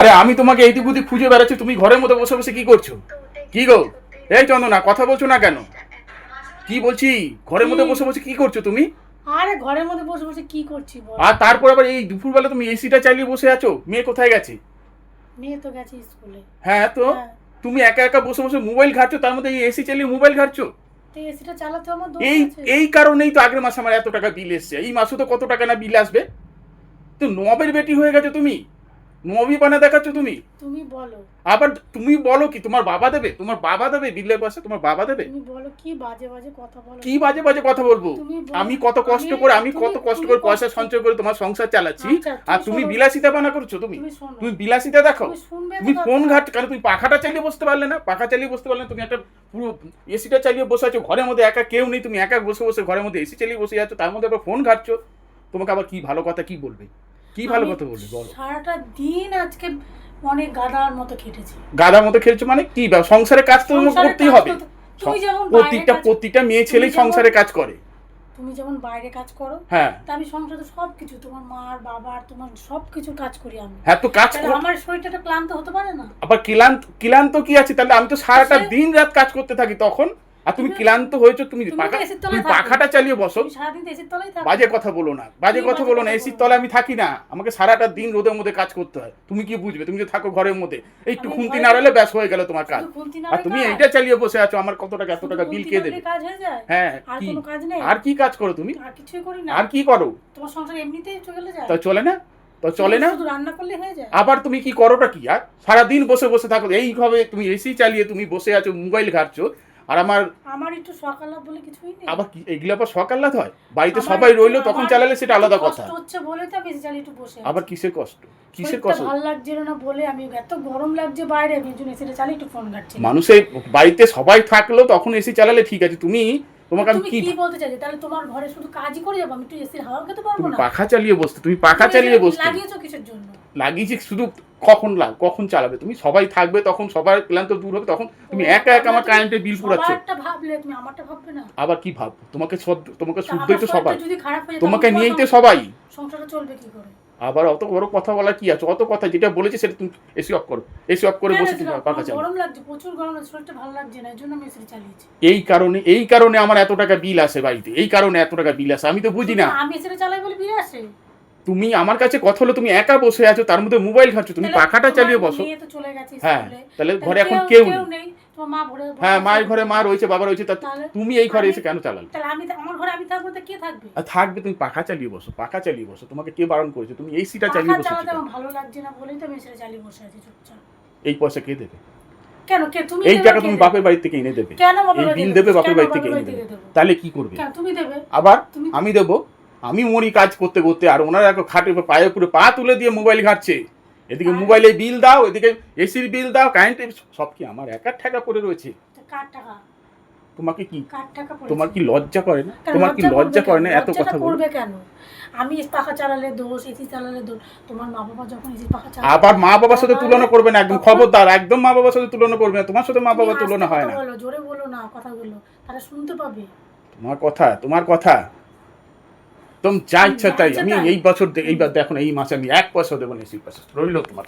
আরে আমি তোমাকে এইটুকুতি খুঁজে বেড়াচ্ছি, তুমি ঘরের মধ্যে বসে বসে কি করছো? কি গো? এই চন্দনা, কথা বলছো না কেন? কি বলছি, ঘরের কি? মধ্যে বসে বসে কি করছো তুমি? আরে ঘরের মধ্যে বসে বসে কি করছি বল? আর তারপর আবার এই দুপুরবেলা তুমি এসিটা চালিয়ে বসে আছো, মেয়ে কোথায় গেছে? মেয়ে তো গেছে স্কুলে। হ্যাঁ তো হ্যাঁ। তুমি একা একা বসে বসে মোবাইল ঘাটছো, তার মধ্যে এই এসি চালিয়ে মোবাইল ঘাটছো। তো এসিটা চালাতে আমার দোষ এই আছে? এই কারণেই তো আগের মাসে আমার এত টাকা বিল এসছে, এই মাসে তো কত টাকা না বিল আসবে। তো নবের বেটি হয়ে গেছো তুমি, নবী বানা দেখাচ্ছ তুমি। তুমি বলো। আবার তুমি বলো কি তোমার বাবা দেবে? তোমার বাবা দেবে বিলের পয়সা? তোমার বাবা দেবে? তুমি বলো কি বাজে বাজে কথা বলো? কি বাজে বাজে কথা বলবো? তুমি বলো। আমি কত কষ্ট করে পয়সা সঞ্চয় করে তোমার সংসার চালাচ্ছি, আচ্ছা, আর তুমি শোনো। বিলাসিতা বানা করছো। তুমি তুমি শোনো। তুমি বিলাসিতা দেখো। তুমি শুনবে তো তুমি কথা। ফোন ঘাট, কারণ তুমি পাখাটা চালিয়ে বসতে পারলে না, পাখা চালিয়ে বসতে পারলে না, তুমি একটা পুরো এসিটা চালিয়ে বসে আছো ঘরের মধ্যে, একা কেউ নেই, তুমি একা বসে বসে ঘরের মধ্যে এসি চালিয়ে বসে আছো, তার মধ্যে আবার ফোন ঘাটছো। তোমাকে আবার কি ভালো কথা কি বলবে? কি ভালো আমি কথা বলবে বলো? সারাটা দিন আজকে অনেক গাধার মতো খেটেছি। গাধার মতো খেলছো মানে কি? সংসারের কাজ তো তোমাকে সংসারের করতেই কাজ হবে। তো- তুমি যেমন বাইরে কাজ- প্রতিটা মেয়ে তুমি ছেলেই যেমন- সংসারে কাজ করে। তুমি যেমন বাইরে কাজ করো, হ্যাঁ তা আমি সংসারে সবকিছু তোমার মার বাবার তোমার সবকিছু কাজ করি আমি। হ্যাঁ, তো কাজ তাহলে আমার শরীরটা ক্লান্ত হতে পারে না? আবার ক্লান্ত কি আছে? তাহলে আমি তো সারাটা দিন রাত কাজ করতে থাকি তখন, আর তুমি ক্লান্ত হয়েছো, তুমি তুমি তো এসির তলায় তুমি থাকো। পাখাটা চালিয়ে বসো। তুমি সারাদিন তো এসির তলায় থাকো। বাজে কথা বলো না, বাজে কি কথা বাজে বলো না। কথা এসির বলো? তলায় আমি থাকি না, আমাকে সারাটা দিন রোদের মধ্যে কাজ করতে হয়। তুমি কি বুঝবে? তুমি যে থাকো ঘরের মধ্যে, একটু আমি খুন্তি ঘরে- নাড়ালে ব্যাস হয়ে গেল তোমার কাজ। শুধু খুন্তি আর নাড়াই তুমি কাজ? এইটা চালিয়ে বসে আছো, আমার কত টাকা এত শুধু টাকা বিল খুন্তি কে নাড়লেই দেবে? কাজ হয়ে যায়? হ্যাঁ, আর কি কোনো কাজ নেই? আর কি কাজ করো তুমি? আর কিছুই করি না? আর কি করো? তোমার সংসার এমনিতেই চলে যায়? তা চলে না? তো চলে না? শুধু রান্না করলে হয়ে যায়? আবার তুমি কি করোটা কি? আর সারাদিন বসে বসে থাকো এইভাবে, তুমি এসি চালিয়ে তুমি বসে আছো, মোবাইল ঘাটছো। আর আমার একটু সকাল বলে কিছুই নেই। আবার কি এগুলো আবার সকাল্লাত হয়? বাড়িতে আমার সবাই রইলো একটু- তখন আমার চালালে সেটা আলাদা একটু কথা। কষ্ট হচ্ছে বলে তো আমি এসি চালিয়ে একটু বসে আছি। আবার কিসের কষ্ট? কিসের শরীরটা কষ্ট? ভালো লাগছিল না বলে আমি এত গরম লাগছে বাইরে, আমি জন্য এসিটা চালিয়ে একটু ফোন ঘাটছি। মানুষের বাড়িতে সবাই থাকলো তখন এসি চালালে ঠিক আছে, তোমাকে আমি তুমি কি কি বলতে চাইছো? তাহলে তোমার ঘরে শুধু কাজই করে যাবো, আমি একটু এসির হাওয়া খেতে পারবো তুমি না? পাখা চালিয়ে বসতে, তুমি পাখা চালিয়ে বসতে লাগিয়েছো কিসের জন্য? লাগিয়েছি শুধু। কখন চালাবে? তুমি সবাই থাকবে তখন, সবার ক্লান্ত দূর হবে তখন, তুমি একা একা আমার কারেন্টের বিল পুরাচ্ছ। সবারটা ভাবলে তুমি আমারটা ভাববে না? আবার কি ভাব? তোমাকে তা শুদ্ধই তো আমার সবাই, শরীরটা যদি খারাপ হয়ে যায় তোমাকে তখন নিয়েই তো তোমার সবাই। সংসারটা চলবে কি করে? আবার অত বড় কথা বলা কি আছে? অত কথা যেটা বলেছি সেটা তুমি এসি অফ করো, এসি অফ করে কেন বসে এসি তুমি অফ? পাখা আমার চালাও। গরম লাগছে, প্রচুর গরম লাগছে, শরীরটা ভালো লাগছে না, এর জন্য আমি এসি চালিয়েছি। এই কারণে আমার এত টাকা বিল আসে বাড়িতে, এই কারণে এত টাকা বিল আসে, আমি তো বুঝি না। আমি এসিটা চালাই বলে বিল আসে? তুমি আমার কাছে কথা হলো, তুমি একা বসে আছো, তার মধ্যে মোবাইল ঘাটছো, তুমি তাহলে পাখাটা তোমার চালিয়ে বসো। মেয়ে তো চলে গেছে হ্যাঁ, স্কুলে। তাহলে ঘরে তাহলে এখন কেউ নেই। তোমার মা ভরে হ্যাঁ, মায়ের ঘরে মা রয়েছে, বাবা রয়েছে, তা তাহলে তুমি এই ঘরে এসে কেন চালালে? তাহলে আমার ঘরে আমি থাকবো তো কে থাকবে? আর থাকবে, তুমি পাখা চালিয়ে বসো, পাখা চালিয়ে বসো। তোমাকে কে বারণ করেছে? তুমি এসিটা পাখা চালিয়ে বসে চালাতে আমার ভালো লাগছে না বলেই তো আমি এসিটা চালিয়ে বসে আছি চুপচাপ। এই পয়সা কে দেবে? কেন কে তুমি এই দেবে? টাকা কে তুমি দেবে? বাপের বাড়ি থেকে এনে দেবে? কেন বাপের এই বাড়ি বিল থেকে দেবে দেবো? বাপের কেন বাড়ি বাপের থেকে বাড়ি এনে থেকে দেবে? দেবো? তাহলে কি করবে? কেন তুমি দেবে? আবার তুমি- আমি দেবো? আমি মরি কাজ করতে করতে, আর ওনারা এখন খাটের উপর পায়ে পুরো পা তুলে দিয়ে মোবাইল ঘাটছে। এদিকে মোবাইলে বিল দাও, এদিকে এসির বিল দাও, কারেন্টের সব কি আমার একার টাকা পড়ে রয়েছে? তো কার টাকা? তোমাকে কি, কার টাকা পড়েছে? তোমার কি লজ্জা করে না? কেন তোমার কি লজ্জা করবে করে না কেন? এত লজ্জাটা কথা বলবে? করবে কেন? আমি পাখা চালালে দোষ, এসি চালালে দোষ। তোমার মা বাবা যখন এসি পাখা চালায় আবার মা বাবার সাথে তুলনা করবে না, একদম তখন- খবরদার, একদম মা বাবার সাথে তুলনা করবে না। তোমার সাথে মা বাবার তুমি তুলনা আস্তে হয় কথা না। বলো, জোরে বলো না কথাগুলো, তারা শুনতে পাবে। তোমার কথা তুমি যা ইচ্ছা তাই। আমি তাই? এইবার দেখো না, এই মাসে আমি 1 পয়সা দেবো না, এসির পয়সা রইলো তোমার।